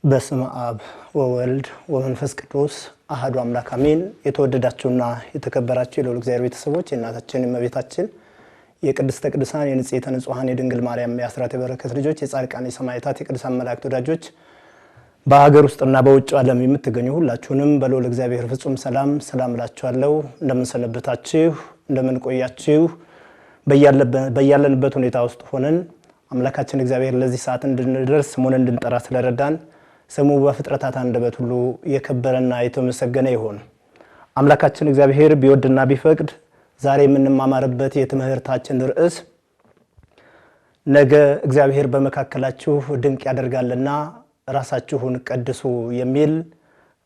በስመ አብ ወወልድ ወመንፈስ ቅዱስ አሐዱ አምላክ አሜን። የተወደዳችሁና የተከበራችሁ የልዑል እግዚአብሔር ቤተሰቦች የእናታችን የእመቤታችን የቅድስተ ቅዱሳን የንጽሕተ ንጹሐን የድንግል ማርያም የአስራት የበረከት ልጆች የጻድቃን የሰማዕታት የቅዱሳን መላእክት ወዳጆች በሀገር ውስጥና በውጭ ዓለም የምትገኙ ሁላችሁንም በልዑል እግዚአብሔር ፍጹም ሰላም እላችኋለሁ። እንደምን ሰነበታችሁ? እንደምን ቆያችሁ? በያለንበት ሁኔታ ውስጥ ሆነን አምላካችን እግዚአብሔር ለዚህ ሰዓት እንድንደርስ ስሙን እንድንጠራ ስለረዳን ስሙ በፍጥረታት አንደበት ሁሉ የከበረና የተመሰገነ ይሁን። አምላካችን እግዚአብሔር ቢወድና ቢፈቅድ ዛሬ የምንማማርበት የትምህርታችን ርዕስ ነገ እግዚአብሔር በመካከላችሁ ድንቅ ያደርጋልና ራሳችሁን ቀድሱ የሚል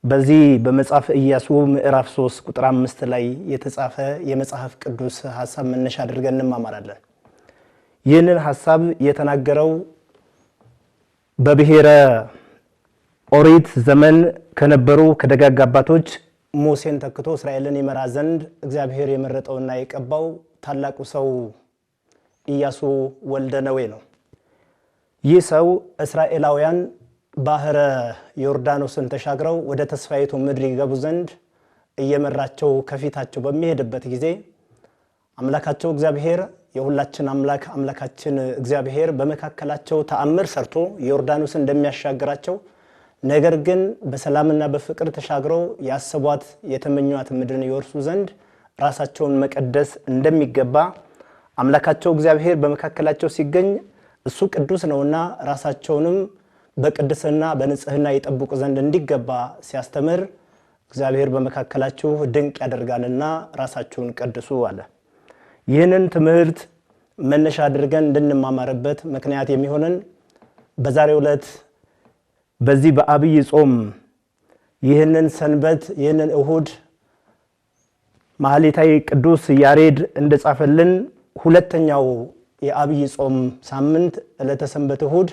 በዚህ በመጽሐፍ ኢያሱ ምዕራፍ 3 ቁጥር 5 ላይ የተጻፈ የመጽሐፍ ቅዱስ ሐሳብ መነሻ አድርገን እንማማራለን። ይህንን ሐሳብ የተናገረው በብሔረ ኦሪት ዘመን ከነበሩ ከደጋግ አባቶች ሙሴን ተክቶ እስራኤልን ይመራ ዘንድ እግዚአብሔር የመረጠውና የቀባው ታላቁ ሰው ኢያሱ ወልደ ነዌ ነው። ይህ ሰው እስራኤላውያን ባህረ ዮርዳኖስን ተሻግረው ወደ ተስፋይቱ ምድር ይገቡ ዘንድ እየመራቸው ከፊታቸው በሚሄድበት ጊዜ አምላካቸው እግዚአብሔር የሁላችን አምላካችን እግዚአብሔር በመካከላቸው ተአምር ሰርቶ ዮርዳኖስን እንደሚያሻግራቸው ነገር ግን በሰላምና በፍቅር ተሻግረው ያሰቧት የተመኙት ምድርን ይወርሱ ዘንድ ራሳቸውን መቀደስ እንደሚገባ አምላካቸው እግዚአብሔር በመካከላቸው ሲገኝ እሱ ቅዱስ ነውና ራሳቸውንም በቅድስና በንጽህና ይጠብቁ ዘንድ እንዲገባ ሲያስተምር እግዚአብሔር በመካከላቸው ድንቅ ያደርጋልና ራሳቸውን ቀድሱ አለ። ይህንን ትምህርት መነሻ አድርገን እንድንማማርበት ምክንያት የሚሆነን በዛሬው ዕለት በዚህ በአብይ ጾም ይህንን ሰንበት ይህንን እሁድ ማህሌታዊ ቅዱስ ያሬድ እንደጻፈልን ሁለተኛው የአብይ ጾም ሳምንት ዕለተ ሰንበት እሁድ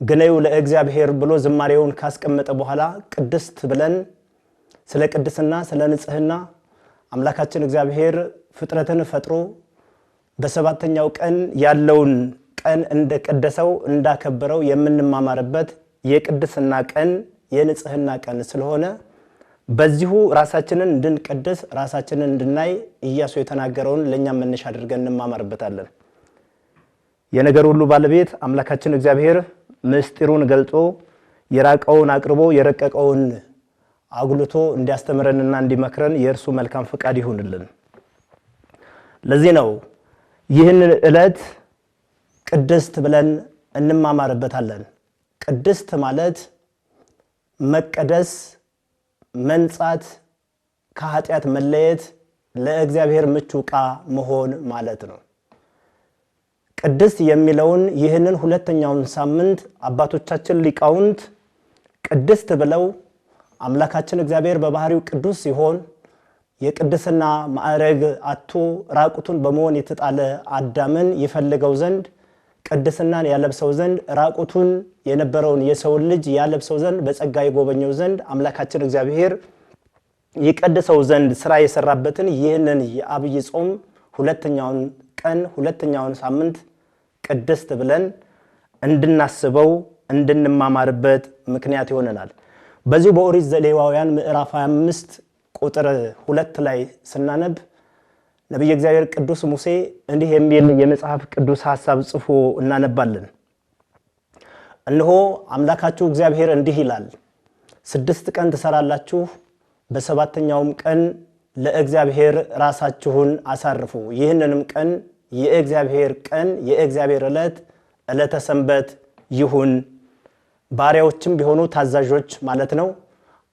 ግነዩ ለእግዚአብሔር ብሎ ዝማሬውን ካስቀመጠ በኋላ ቅድስት ብለን ስለ ቅድስና ስለ ንጽህና አምላካችን እግዚአብሔር ፍጥረትን ፈጥሮ በሰባተኛው ቀን ያለውን ቀን እንደቀደሰው እንዳከበረው የምንማማርበት የቅድስና ቀን የንጽህና ቀን ስለሆነ በዚሁ ራሳችንን እንድንቀድስ ራሳችንን እንድናይ ኢያሱ የተናገረውን ለኛ መነሻ አድርገን እንማማርበታለን። የነገር ሁሉ ባለቤት አምላካችን እግዚአብሔር ምስጢሩን ገልጾ የራቀውን አቅርቦ የረቀቀውን አጉልቶ እንዲያስተምረንና እንዲመክረን የእርሱ መልካም ፈቃድ ይሁንልን። ለዚህ ነው ይህንን ዕለት ቅድስት ብለን እንማማርበታለን። ቅድስት ማለት መቀደስ፣ መንጻት፣ ከኃጢአት መለየት፣ ለእግዚአብሔር ምቹ ዕቃ መሆን ማለት ነው። ቅድስት የሚለውን ይህንን ሁለተኛውን ሳምንት አባቶቻችን ሊቃውንት ቅድስት ብለው አምላካችን እግዚአብሔር በባህሪው ቅዱስ ሲሆን የቅድስና ማዕረግ አጥቶ ራቁቱን በመሆን የተጣለ አዳምን ይፈልገው ዘንድ ቅድስናን ያለብሰው ዘንድ ራቁቱን የነበረውን የሰው ልጅ ያለብሰው ዘንድ በጸጋ ይጎበኘው ዘንድ አምላካችን እግዚአብሔር ይቀድሰው ዘንድ ስራ የሰራበትን ይህንን የአብይ ጾም ሁለተኛውን ቀን ሁለተኛውን ሳምንት ቅድስት ብለን እንድናስበው እንድንማማርበት ምክንያት ይሆነናል። በዚህ በኦሪት ዘሌዋውያን ምዕራፍ 25 ቁጥር 2 ላይ ስናነብ ነብይ እግዚአብሔር ቅዱስ ሙሴ እንዲህ የሚል የመጽሐፍ ቅዱስ ሐሳብ ጽፎ እናነባለን። እነሆ አምላካችሁ እግዚአብሔር እንዲህ ይላል፣ 6 ቀን ትሰራላችሁ፣ በሰባተኛውም ቀን ለእግዚአብሔር ራሳችሁን አሳርፉ። ይህንንም ቀን የእግዚአብሔር ቀን የእግዚአብሔር ዕለተ ሰንበት ይሁን። ባሪያዎችም ቢሆኑ ታዛዦች ማለት ነው፣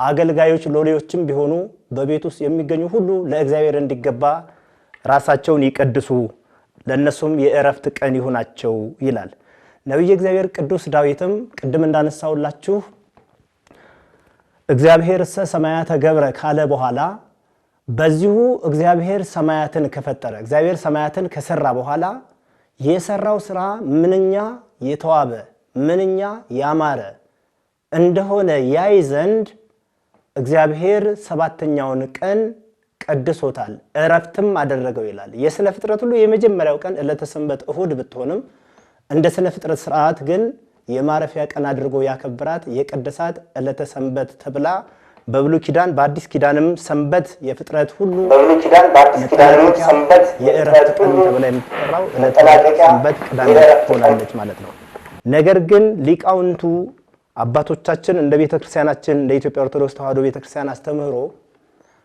አገልጋዮች ሎሌዎችም ቢሆኑ በቤት ውስጥ የሚገኙ ሁሉ ለእግዚአብሔር እንዲገባ ራሳቸውን ይቀድሱ። ለነሱም የእረፍት ቀን ይሁናቸው ይላል። ነብዩ እግዚአብሔር ቅዱስ ዳዊትም ቅድም እንዳነሳውላችሁ እግዚአብሔር ሰማያተ ገብረ ካለ በኋላ በዚሁ እግዚአብሔር ሰማያትን ከፈጠረ እግዚአብሔር ሰማያትን ከሰራ በኋላ የሰራው ስራ ምንኛ የተዋበ ምንኛ ያማረ እንደሆነ ያይ ዘንድ እግዚአብሔር ሰባተኛውን ቀን ቀድሶታል እረፍትም አደረገው ይላል። የሥነ ፍጥረት ሁሉ የመጀመሪያው ቀን ዕለተ ሰንበት እሁድ ብትሆንም እንደ ሥነ ፍጥረት ሥርዓት ግን የማረፊያ ቀን አድርጎ ያከብራት የቀደሳት ዕለተ ሰንበት ተብላ በብሉይ ኪዳን በአዲስ ኪዳንም ሰንበት የፍጥረት ሁሉ የእረፍት ቀን ተብላ የምትጠራው ዕለተ ሰንበት ቅዳሜ ሆናለች ማለት ነው። ነገር ግን ሊቃውንቱ አባቶቻችን እንደ ቤተክርስቲያናችን እንደ ኢትዮጵያ ኦርቶዶክስ ተዋሕዶ ቤተክርስቲያን አስተምህሮ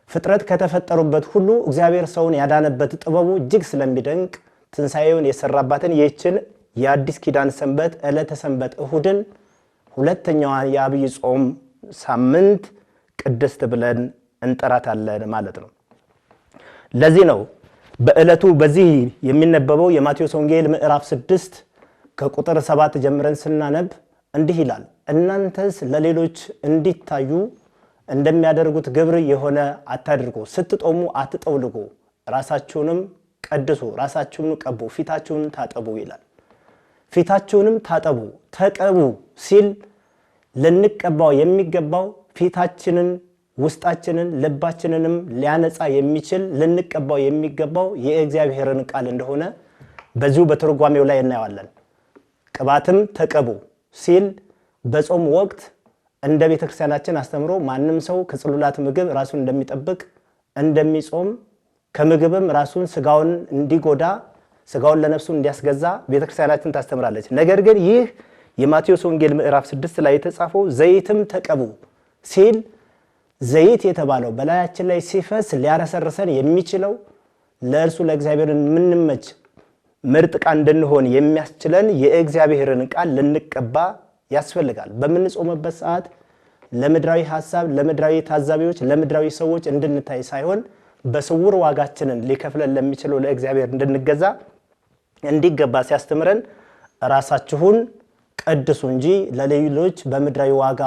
ፍጥረት ከተፈጠሩበት ሁሉ እግዚአብሔር ሰውን ያዳነበት ጥበቡ እጅግ ስለሚደንቅ ትንሣኤውን የሰራባትን ይህችን የአዲስ ኪዳን ሰንበት ዕለተ ሰንበት እሁድን ሁለተኛዋን የአብይ ጾም ሳምንት ቅድስት ብለን እንጠራታለን ማለት ነው። ለዚህ ነው በዕለቱ በዚህ የሚነበበው የማቴዎስ ወንጌል ምዕራፍ 6 ከቁጥር 7 ጀምረን ስናነብ እንዲህ ይላል። እናንተስ ለሌሎች እንዲታዩ እንደሚያደርጉት ግብር የሆነ አታድርጉ፣ ስትጦሙ አትጠውልጉ፣ ራሳችሁንም ቀድሱ፣ ራሳችሁንም ቀቡ፣ ፊታችሁንም ታጠቡ ይላል። ፊታችሁንም ታጠቡ ተቀቡ ሲል ልንቀባው የሚገባው ፊታችንን ውስጣችንን ልባችንንም ሊያነጻ የሚችል ልንቀባው የሚገባው የእግዚአብሔርን ቃል እንደሆነ በዚሁ በትርጓሜው ላይ እናየዋለን። ቅባትም ተቀቡ ሲል በጾም ወቅት እንደ ቤተክርስቲያናችን አስተምሮ ማንም ሰው ከጽሉላት ምግብ ራሱን እንደሚጠብቅ እንደሚጾም ከምግብም ራሱን ስጋውን እንዲጎዳ ስጋውን ለነፍሱ እንዲያስገዛ ቤተክርስቲያናችን ታስተምራለች። ነገር ግን ይህ የማቴዎስ ወንጌል ምዕራፍ 6 ላይ የተጻፈው ዘይትም ተቀቡ ሲል ዘይት የተባለው በላያችን ላይ ሲፈስ ሊያረሰርሰን የሚችለው ለእርሱ ለእግዚአብሔር ምንመች ምርጥ ቃል እንድንሆን የሚያስችለን የእግዚአብሔርን ቃል ልንቀባ ያስፈልጋል። በምንጾምበት ሰዓት ለምድራዊ ሐሳብ ለምድራዊ ታዛቢዎች ለምድራዊ ሰዎች እንድንታይ ሳይሆን በስውር ዋጋችንን ሊከፍለን ለሚችለው ለእግዚአብሔር እንድንገዛ እንዲገባ ሲያስተምረን ራሳችሁን ቀድሱ እንጂ ለሌሎች በምድራዊ ዋጋ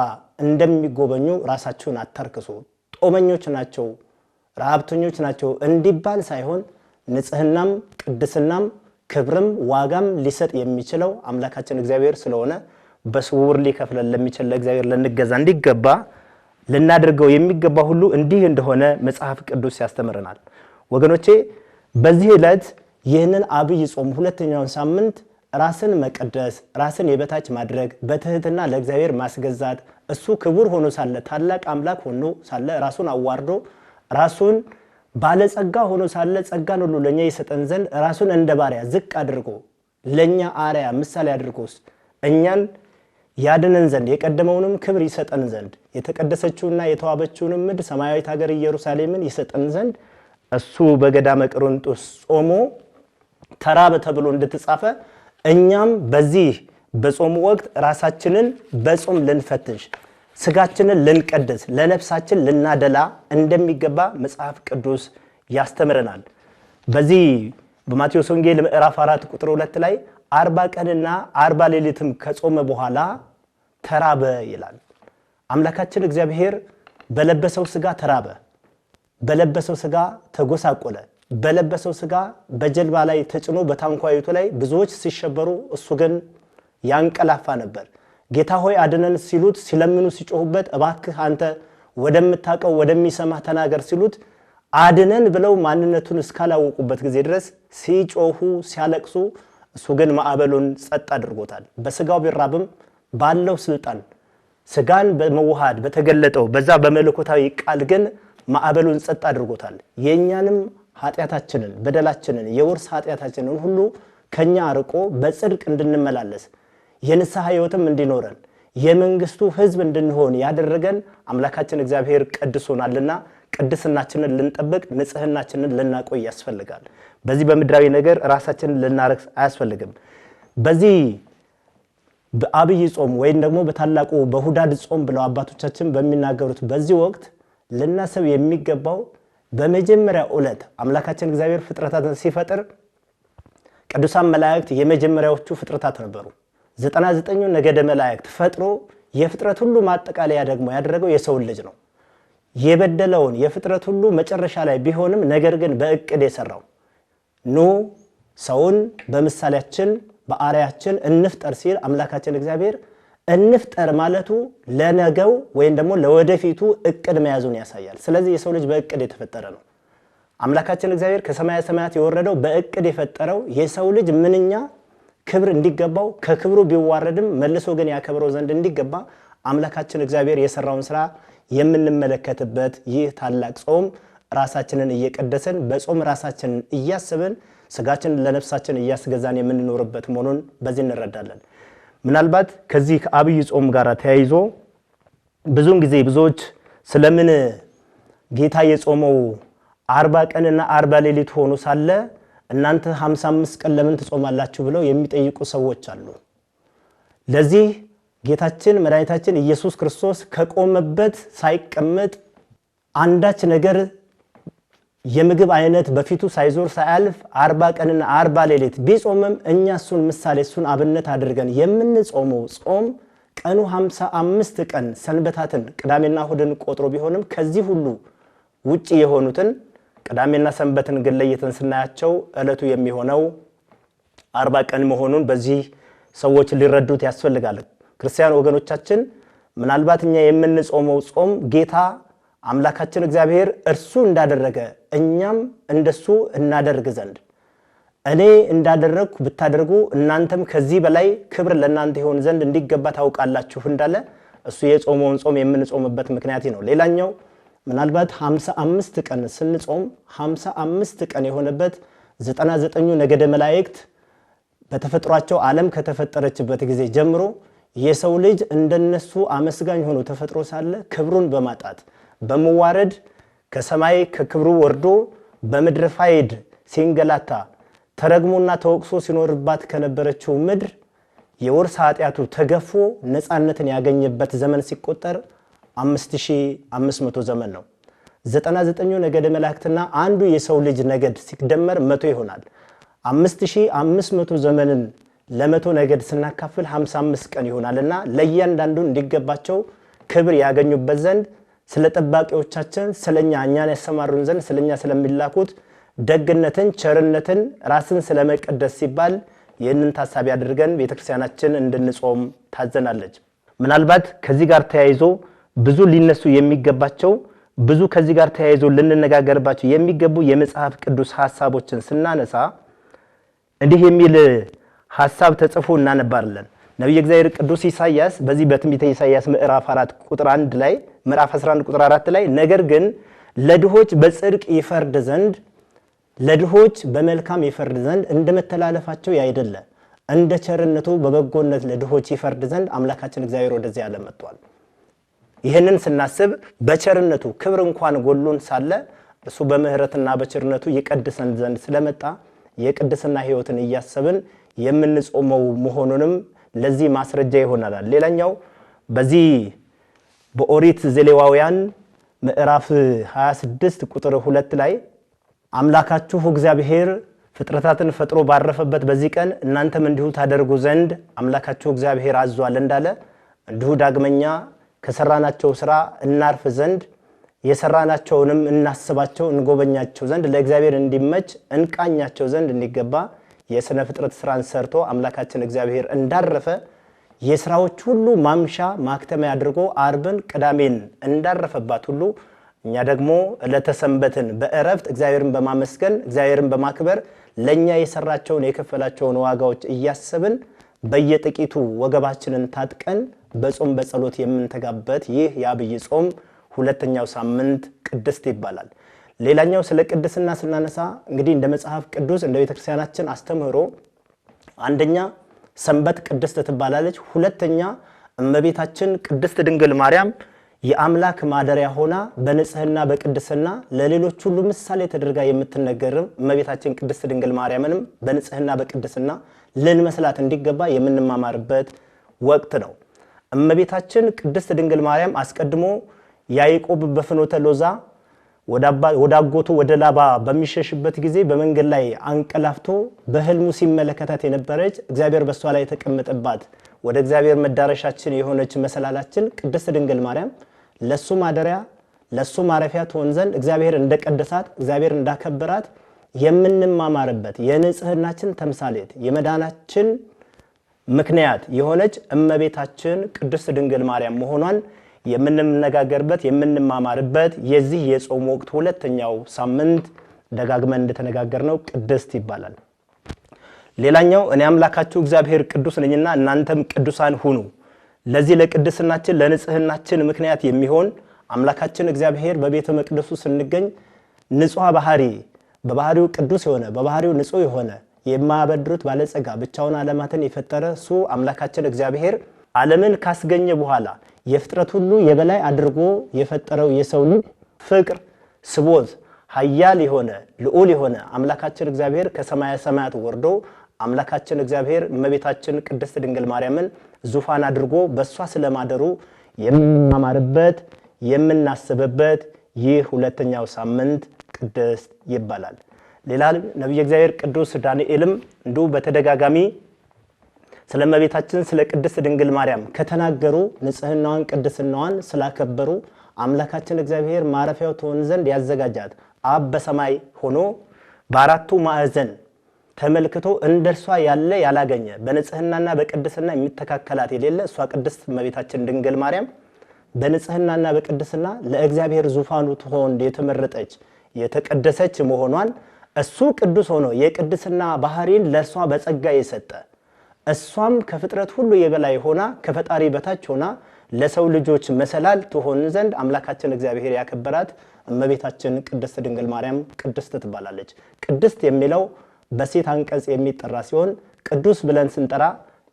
እንደሚጎበኙ ራሳችሁን አታርክሱ፣ ጦመኞች ናቸው ረሃብተኞች ናቸው እንዲባል ሳይሆን ንጽህናም ቅድስናም ክብርም ዋጋም ሊሰጥ የሚችለው አምላካችን እግዚአብሔር ስለሆነ በስውር ሊከፍለን ለሚችል ለእግዚአብሔር ልንገዛ እንዲገባ ልናደርገው የሚገባ ሁሉ እንዲህ እንደሆነ መጽሐፍ ቅዱስ ያስተምረናል። ወገኖቼ በዚህ ዕለት ይህንን አብይ ጾም ሁለተኛውን ሳምንት ራስን መቀደስ ራስን የበታች ማድረግ በትህትና ለእግዚአብሔር ማስገዛት እሱ ክቡር ሆኖ ሳለ ታላቅ አምላክ ሆኖ ሳለ ራሱን አዋርዶ ራሱን ባለጸጋ ሆኖ ሳለ ጸጋን ሁሉ ለኛ ይሰጠን ዘንድ ራሱን እንደ ባሪያ ዝቅ አድርጎ ለኛ አርአያ ምሳሌ አድርጎስ እኛን ያድነን ዘንድ የቀደመውንም ክብር ይሰጠን ዘንድ የተቀደሰችውና የተዋበችውንም ምድር ሰማያዊት ሀገር ኢየሩሳሌምን ይሰጠን ዘንድ እሱ በገዳመ ቆሮንጦስ ጾሞ ተራበ ተብሎ እንደተጻፈ እኛም በዚህ በጾም ወቅት ራሳችንን በጾም ልንፈትሽ ስጋችንን ልንቀድስ ለነፍሳችን ልናደላ እንደሚገባ መጽሐፍ ቅዱስ ያስተምረናል። በዚህ በማቴዎስ ወንጌል ምዕራፍ 4 ቁጥር 2 ላይ 40 ቀንና 40 ሌሊትም ከጾመ በኋላ ተራበ ይላል። አምላካችን እግዚአብሔር በለበሰው ስጋ ተራበ፣ በለበሰው ስጋ ተጎሳቆለ፣ በለበሰው ስጋ በጀልባ ላይ ተጭኖ በታንኳይቱ ላይ ብዙዎች ሲሸበሩ እሱ ግን ያንቀላፋ ነበር። ጌታ ሆይ አድነን ሲሉት ሲለምኑ ሲጮሁበት እባክህ አንተ ወደምታቀው ወደሚሰማህ ተናገር ሲሉት አድነን ብለው ማንነቱን እስካላወቁበት ጊዜ ድረስ ሲጮሁ ሲያለቅሱ እሱ ግን ማዕበሉን ጸጥ አድርጎታል። በስጋው ቢራብም ባለው ስልጣን ስጋን በመዋሃድ በተገለጠው በዛ በመለኮታዊ ቃል ግን ማዕበሉን ጸጥ አድርጎታል። የኛንም ኃጢያታችንን በደላችንን የውርስ ኃጢያታችንን ሁሉ ከኛ አርቆ በጽድቅ እንድንመላለስ የንስሐ ሕይወትም እንዲኖረን የመንግስቱ ሕዝብ እንድንሆን ያደረገን አምላካችን እግዚአብሔር ቀድሶናልና ቅድስናችንን ልንጠብቅ ንጽህናችንን ልናቆይ ያስፈልጋል። በዚህ በምድራዊ ነገር ራሳችንን ልናረክስ አያስፈልግም። በዚህ በአብይ ጾም ወይም ደግሞ በታላቁ በሁዳድ ጾም ብለው አባቶቻችን በሚናገሩት በዚህ ወቅት ልናሰብ የሚገባው በመጀመሪያ ዕለት አምላካችን እግዚአብሔር ፍጥረታትን ሲፈጥር ቅዱሳን መላእክት የመጀመሪያዎቹ ፍጥረታት ነበሩ። 99ኙ ነገደ መላእክት ፈጥሮ የፍጥረት ሁሉ ማጠቃለያ ደግሞ ያደረገው የሰው ልጅ ነው። የበደለውን የፍጥረት ሁሉ መጨረሻ ላይ ቢሆንም ነገር ግን በእቅድ የሰራው ኑ ሰውን በምሳሌያችን በአርአያችን እንፍጠር ሲል አምላካችን እግዚአብሔር እንፍጠር ማለቱ ለነገው ወይም ደግሞ ለወደፊቱ እቅድ መያዙን ያሳያል። ስለዚህ የሰው ልጅ በእቅድ የተፈጠረ ነው። አምላካችን እግዚአብሔር ከሰማየ ሰማያት የወረደው በእቅድ የፈጠረው የሰው ልጅ ምንኛ ክብር እንዲገባው ከክብሩ ቢዋረድም መልሶ ግን ያከብረው ዘንድ እንዲገባ አምላካችን እግዚአብሔር የሰራውን ስራ የምንመለከትበት ይህ ታላቅ ጾም ራሳችንን እየቀደሰን በጾም ራሳችንን እያስበን ስጋችንን ለነፍሳችን እያስገዛን የምንኖርበት መሆኑን በዚህ እንረዳለን። ምናልባት ከዚህ ከአብይ ጾም ጋር ተያይዞ ብዙውን ጊዜ ብዙዎች ስለምን ጌታ የጾመው 40 ቀንና 40 ሌሊት ሆኖ ሳለ እናንተ 55 ቀን ለምን ትጾማላችሁ ብለው የሚጠይቁ ሰዎች አሉ። ለዚህ ጌታችን መድኃኒታችን ኢየሱስ ክርስቶስ ከቆመበት ሳይቀመጥ አንዳች ነገር የምግብ አይነት በፊቱ ሳይዞር ሳያልፍ 40 ቀንና 40 ሌሊት ቢጾምም እኛ እሱን ምሳሌ እሱን አብነት አድርገን የምንጾመው ጾም ቀኑ 55 ቀን ሰንበታትን ቅዳሜና እሁድን ቆጥሮ ቢሆንም ከዚህ ሁሉ ውጪ የሆኑትን ቅዳሜና ሰንበትን ግን ለይተን ስናያቸው ዕለቱ የሚሆነው 40 ቀን መሆኑን በዚህ ሰዎች ሊረዱት ያስፈልጋል። ክርስቲያን ወገኖቻችን ምናልባት እኛ የምንጾመው ጾም ጌታ አምላካችን እግዚአብሔር እርሱ እንዳደረገ እኛም እንደሱ እናደርግ ዘንድ እኔ እንዳደረኩ ብታደርጉ እናንተም ከዚህ በላይ ክብር ለእናንተ ይሆን ዘንድ እንዲገባ ታውቃላችሁ እንዳለ እሱ የጾመውን ጾም የምንጾምበት ምክንያት ነው። ሌላኛው ምናልባት 55 ቀን ስንጾም 55 ቀን የሆነበት 99ኙ ነገደ መላእክት በተፈጥሯቸው ዓለም ከተፈጠረችበት ጊዜ ጀምሮ የሰው ልጅ እንደነሱ አመስጋኝ ሆኖ ተፈጥሮ ሳለ ክብሩን በማጣት በመዋረድ ከሰማይ ከክብሩ ወርዶ በምድር ፋይድ ሲንገላታ ተረግሞና ተወቅሶ ሲኖርባት ከነበረችው ምድር የወርስ ኃጢያቱ ተገፎ ነፃነትን ያገኘበት ዘመን ሲቆጠር 5500 ዘመን ነው። 99ኙ ነገደ መላእክትና አንዱ የሰው ልጅ ነገድ ሲደመር 100 ይሆናል። 5500 ዘመንን ለ100 ነገድ ስናካፍል 55 ቀን ይሆናልና ለእያንዳንዱ እንዲገባቸው ክብር ያገኙበት ዘንድ ስለ ጠባቂዎቻችን ስለኛ እኛን ያሰማሩን ዘንድ ስለኛ ስለሚላኩት ደግነትን ቸርነትን ራስን ስለመቀደስ ሲባል ይህንን ታሳቢ አድርገን ቤተክርስቲያናችን እንድንጾም ታዘናለች። ምናልባት ከዚህ ጋር ተያይዞ ብዙ ሊነሱ የሚገባቸው ብዙ ከዚህ ጋር ተያይዞ ልንነጋገርባቸው የሚገቡ የመጽሐፍ ቅዱስ ሐሳቦችን ስናነሳ እንዲህ የሚል ሐሳብ ተጽፎ እናነባለን። ነብዩ እግዚአብሔር ቅዱስ ኢሳይያስ በዚህ በትንቢተ ኢሳይያስ ምዕራፍ 4 ቁጥር 1 ላይ ምዕራፍ 11 ቁጥር 4 ላይ ነገር ግን ለድሆች በጽድቅ ይፈርድ ዘንድ ለድሆች በመልካም ይፈርድ ዘንድ እንደመተላለፋቸው ያይደለ እንደ ቸርነቱ በበጎነት ለድሆች ይፈርድ ዘንድ አምላካችን እግዚአብሔር ወደዚህ ዓለም መጥቷል። ይሄንን ስናስብ በቸርነቱ ክብር እንኳን ጎሎን ሳለ እሱ በምህረትና በቸርነቱ ይቀድሰን ዘንድ ስለመጣ የቅድስና ሕይወትን እያሰብን የምንጾመው መሆኑንም ለዚህ ማስረጃ ይሆናል። ሌላኛው በዚህ በኦሪት ዘሌዋውያን ምዕራፍ 26 ቁጥር 2 ላይ አምላካችሁ እግዚአብሔር ፍጥረታትን ፈጥሮ ባረፈበት በዚህ ቀን እናንተም እንዲሁ ታደርጉ ዘንድ አምላካችሁ እግዚአብሔር አዟል እንዳለ እንዲሁ ዳግመኛ ከሰራናቸው ስራ እናርፍ ዘንድ የሰራናቸውንም እናስባቸው እንጎበኛቸው ዘንድ ለእግዚአብሔር እንዲመች እንቃኛቸው ዘንድ እንዲገባ የሥነ ፍጥረት ስራን ሰርቶ አምላካችን እግዚአብሔር እንዳረፈ የሥራዎች ሁሉ ማምሻ ማክተሚያ አድርጎ አርብን ቅዳሜን እንዳረፈባት ሁሉ እኛ ደግሞ ዕለተ ሰንበትን በእረፍት እግዚአብሔርን በማመስገን እግዚአብሔርን በማክበር ለኛ የሰራቸውን የከፈላቸውን ዋጋዎች እያሰብን በየጥቂቱ ወገባችንን ታጥቀን በጾም በጸሎት የምንተጋበት ይህ የአብይ ጾም ሁለተኛው ሳምንት ቅድስት ይባላል። ሌላኛው ስለ ቅድስና ስናነሳ እንግዲህ እንደ መጽሐፍ ቅዱስ እንደ ቤተክርስቲያናችን አስተምህሮ አንደኛ ሰንበት ቅድስት ትባላለች። ሁለተኛ እመቤታችን ቅድስት ድንግል ማርያም የአምላክ ማደሪያ ሆና በንጽህና በቅድስና ለሌሎች ሁሉ ምሳሌ ተደርጋ የምትነገር እመቤታችን ቅድስት ድንግል ማርያምንም በንጽህና በቅድስና ልንመስላት እንዲገባ የምንማማርበት ወቅት ነው። እመቤታችን ቅድስት ድንግል ማርያም አስቀድሞ ያዕቆብ በፍኖተ ሎዛ ወደ አጎቱ ወደ ላባ በሚሸሽበት ጊዜ በመንገድ ላይ አንቀላፍቶ በህልሙ ሲመለከታት የነበረች እግዚአብሔር በሷ ላይ የተቀመጠባት ወደ እግዚአብሔር መዳረሻችን የሆነች መሰላላችን ቅድስት ድንግል ማርያም ለሱ ማደሪያ ለሱ ማረፊያ ትሆን ዘንድ እግዚአብሔር እንደቀደሳት እግዚአብሔር እንዳከበራት የምንማማርበት የንጽህናችን ተምሳሌት የመዳናችን ምክንያት የሆነች እመቤታችን ቅድስት ድንግል ማርያም መሆኗን የምንነጋገርበት የምንማማርበት የዚህ የጾም ወቅት ሁለተኛው ሳምንት ደጋግመን እንደተነጋገርነው ቅድስት ይባላል። ሌላኛው እኔ አምላካችሁ እግዚአብሔር ቅዱስ ነኝና እናንተም ቅዱሳን ሁኑ። ለዚህ ለቅድስናችን ለንጽህናችን ምክንያት የሚሆን አምላካችን እግዚአብሔር በቤተ መቅደሱ ስንገኝ ንጹህ ባህሪ በባህሪው ቅዱስ የሆነ በባህሪው ንጹህ የሆነ የማያበድሩት ባለጸጋ ብቻውን ዓለማትን የፈጠረ እሱ አምላካችን እግዚአብሔር ዓለምን ካስገኘ በኋላ የፍጥረት ሁሉ የበላይ አድርጎ የፈጠረው የሰው ልጅ ፍቅር ስቦት ኃያል የሆነ ልዑል የሆነ አምላካችን እግዚአብሔር ከሰማየ ሰማያት ወርዶ አምላካችን እግዚአብሔር እመቤታችን ቅድስት ድንግል ማርያምን ዙፋን አድርጎ በሷ ስለማደሩ የምንማማርበት የምናስብበት ይህ ሁለተኛው ሳምንት ቅድስት ይባላል። ሌላ ነብዩ እግዚአብሔር ቅዱስ ዳንኤልም እንዱ በተደጋጋሚ ስለ እመቤታችን ስለ ቅድስት ድንግል ማርያም ከተናገሩ ንጽህናዋን ቅድስናዋን ስላከበሩ አምላካችን እግዚአብሔር ማረፊያው ትሆን ዘንድ ያዘጋጃት አብ በሰማይ ሆኖ በአራቱ ማዕዘን ተመልክቶ እንደርሷ ያለ ያላገኘ በንጽህናና በቅድስና የሚተካከላት የሌለ እሷ ቅድስት እመቤታችን ድንግል ማርያም በንጽህናና በቅድስና ለእግዚአብሔር ዙፋኑ ትሆን የተመረጠች የተቀደሰች መሆኗን እሱ ቅዱስ ሆኖ የቅድስና ባህሪን ለሷ በጸጋ የሰጠ እሷም ከፍጥረት ሁሉ የበላይ ሆና ከፈጣሪ በታች ሆና ለሰው ልጆች መሰላል ትሆን ዘንድ አምላካችን እግዚአብሔር ያከበራት እመቤታችን ቅድስት ድንግል ማርያም ቅድስት ትባላለች። ቅድስት የሚለው በሴት አንቀጽ የሚጠራ ሲሆን ቅዱስ ብለን ስንጠራ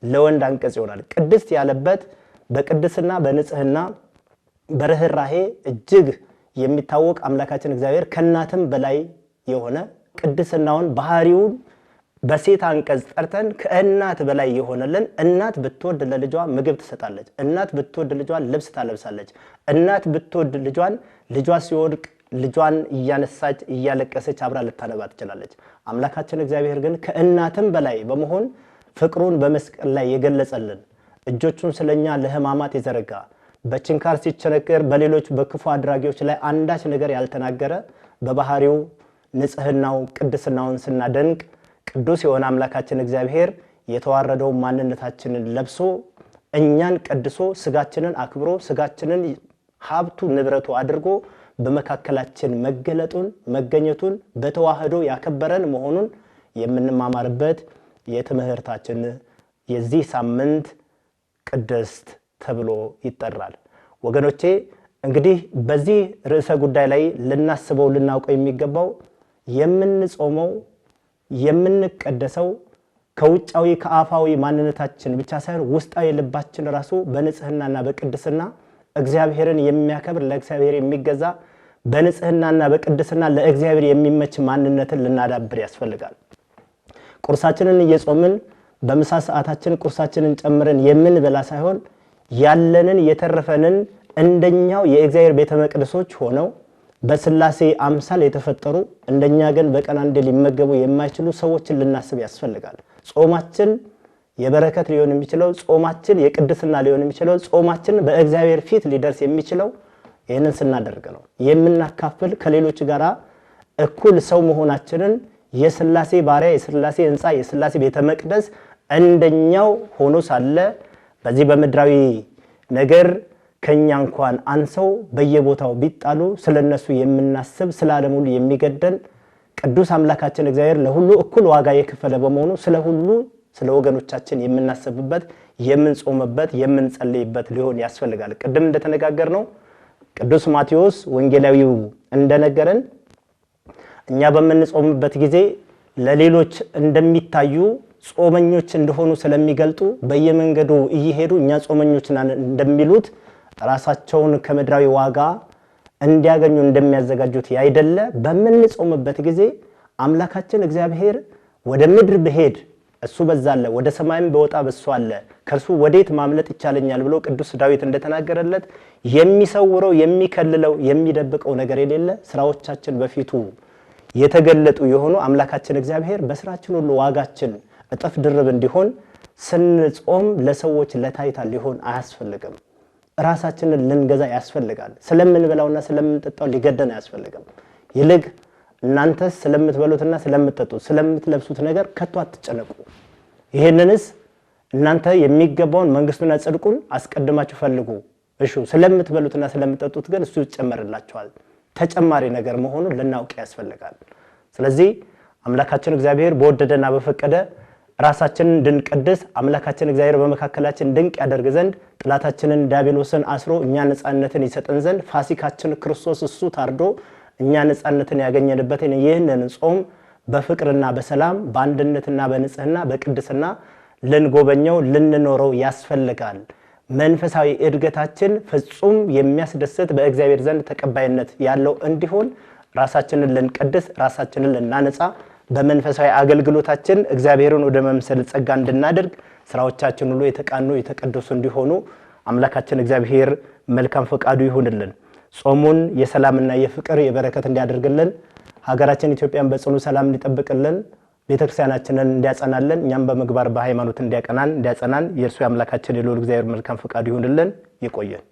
ለወንድ አንቀጽ ይሆናል። ቅድስት ያለበት በቅድስና በንጽህና በርህራሄ እጅግ የሚታወቅ አምላካችን እግዚአብሔር ከናትም በላይ የሆነ ቅድስናውን ባህሪውን በሴት አንቀጽ ጠርተን ከእናት በላይ የሆነልን እናት ብትወድ ለልጇ ምግብ ትሰጣለች። እናት ብትወድ ልጇን ልብስ ታለብሳለች። እናት ብትወድ ልጇ ሲወድቅ ልጇን እያነሳች እያለቀሰች አብራ ልታነባ ትችላለች። አምላካችን እግዚአብሔር ግን ከእናትም በላይ በመሆን ፍቅሩን በመስቀል ላይ የገለጸልን እጆቹን ስለኛ ለህማማት የዘረጋ በችንካር ሲቸነከር በሌሎች በክፉ አድራጊዎች ላይ አንዳች ነገር ያልተናገረ በባህሪው ንጽህናው ቅድስናውን ስናደንቅ ቅዱስ የሆነ አምላካችን እግዚአብሔር የተዋረደው ማንነታችንን ለብሶ እኛን ቀድሶ ስጋችንን አክብሮ ስጋችንን ሀብቱ ንብረቱ አድርጎ በመካከላችን መገለጡን መገኘቱን በተዋህዶ ያከበረን መሆኑን የምንማማርበት የትምህርታችን የዚህ ሳምንት ቅድስት ተብሎ ይጠራል። ወገኖቼ እንግዲህ በዚህ ርዕሰ ጉዳይ ላይ ልናስበው ልናውቀው የሚገባው የምንጾመው የምንቀደሰው ከውጫዊ ከአፋዊ ማንነታችን ብቻ ሳይሆን ውስጣዊ ልባችን ራሱ በንጽህናና በቅድስና እግዚአብሔርን የሚያከብር ለእግዚአብሔር የሚገዛ በንጽህናና በቅድስና ለእግዚአብሔር የሚመች ማንነትን ልናዳብር ያስፈልጋል። ቁርሳችንን እየጾምን በምሳ ሰዓታችን ቁርሳችንን ጨምረን የምንበላ ሳይሆን ያለንን የተረፈንን እንደኛው የእግዚአብሔር ቤተ መቅደሶች ሆነው በስላሴ አምሳል የተፈጠሩ እንደኛ ግን በቀን አንድ ሊመገቡ የማይችሉ ሰዎችን ልናስብ ያስፈልጋል። ጾማችን የበረከት ሊሆን የሚችለው ጾማችን የቅድስና ሊሆን የሚችለው ጾማችን በእግዚአብሔር ፊት ሊደርስ የሚችለው ይሄንን ስናደርግ ነው። የምናካፍል ከሌሎች ጋራ እኩል ሰው መሆናችንን የስላሴ ባሪያ የስላሴ ሕንፃ የስላሴ ቤተ መቅደስ እንደኛው ሆኖ ሳለ በዚህ በምድራዊ ነገር ከኛ እንኳን አንሰው በየቦታው ቢጣሉ ስለነሱ የምናስብ ስለዓለም ሁሉ የሚገደን ቅዱስ አምላካችን እግዚአብሔር ለሁሉ እኩል ዋጋ የከፈለ በመሆኑ ስለሁሉ ስለ ወገኖቻችን የምናስብበት የምንጾምበት የምንጸልይበት ሊሆን ያስፈልጋል። ቅድም እንደተነጋገርነው ቅዱስ ማቴዎስ ወንጌላዊው እንደነገረን እኛ በመንጾምበት ጊዜ ለሌሎች እንደሚታዩ ጾመኞች እንደሆኑ ስለሚገልጡ በየመንገዱ እየሄዱ እኛ ጾመኞች ነን እንደሚሉት ራሳቸውን ከመድራዊ ዋጋ እንዲያገኙ እንደሚያዘጋጁት ያይደለ በመንጾምበት ጊዜ አምላካችን እግዚአብሔር ወደ ምድር በሄድ እሱ በዛለ ወደ ሰማይም በወጣ በሱ አለ ከርሱ ወዴት ማምለጥ ይቻለኛል ብሎ ቅዱስ ዳዊት እንደተናገረለት የሚሰውረው የሚከልለው የሚደብቀው ነገር የሌለ ስራዎቻችን በፊቱ የተገለጡ የሆኑ አምላካችን እግዚአብሔር በስራችን ሁሉ ዋጋችን እጥፍ ድርብ እንዲሆን ስንጾም ለሰዎች ለታይታ ሊሆን አያስፈልግም። ራሳችንን ልንገዛ ያስፈልጋል። ስለምንበላውና ስለምንጠጣው ሊገደን ያስፈልጋል። ይልቅ እናንተ ስለምትበሉትና ስለምትጠጡት ስለምትለብሱት ነገር ከቶ አትጨነቁ። ይሄንንስ እናንተ የሚገባውን መንግስቱና ጽድቁን አስቀድማችሁ ፈልጉ እሺ። ስለምትበሉትና ስለምትጠጡት ግን እሱ ይጨመርላችኋል። ተጨማሪ ነገር መሆኑን ልናውቅ ያስፈልጋል። ስለዚህ አምላካችን እግዚአብሔር በወደደና በፈቀደ ራሳችንን እንድንቀድስ አምላካችን እግዚአብሔር በመካከላችን ድንቅ ያደርግ ዘንድ ጥላታችንን ዲያብሎስን አስሮ እኛ ነፃነትን ይሰጠን ዘንድ ፋሲካችን ክርስቶስ እሱ ታርዶ እኛ ነፃነትን ያገኘንበትን ይህንን ጾም በፍቅርና በሰላም በአንድነትና በንጽህና በቅድስና ልንጎበኘው ልንኖረው ያስፈልጋል። መንፈሳዊ እድገታችን ፍጹም የሚያስደስት በእግዚአብሔር ዘንድ ተቀባይነት ያለው እንዲሆን ራሳችንን ልንቀድስ ራሳችንን ልናነጻ በመንፈሳዊ አገልግሎታችን እግዚአብሔርን ወደ መምሰል ጸጋ እንድናደርግ ስራዎቻችን ሁሉ የተቃኑ የተቀደሱ እንዲሆኑ አምላካችን እግዚአብሔር መልካም ፈቃዱ ይሁንልን። ጾሙን የሰላምና የፍቅር የበረከት እንዲያደርግልን ሀገራችን ኢትዮጵያን በጽኑ ሰላም እንዲጠብቅልን ቤተክርስቲያናችንን እንዲያጸናልን እኛም በመግባር በሃይማኖት እንዲያጸናን የእርሱ አምላካችን የልዑል እግዚአብሔር መልካም ፈቃዱ ይሁንልን። ይቆየን።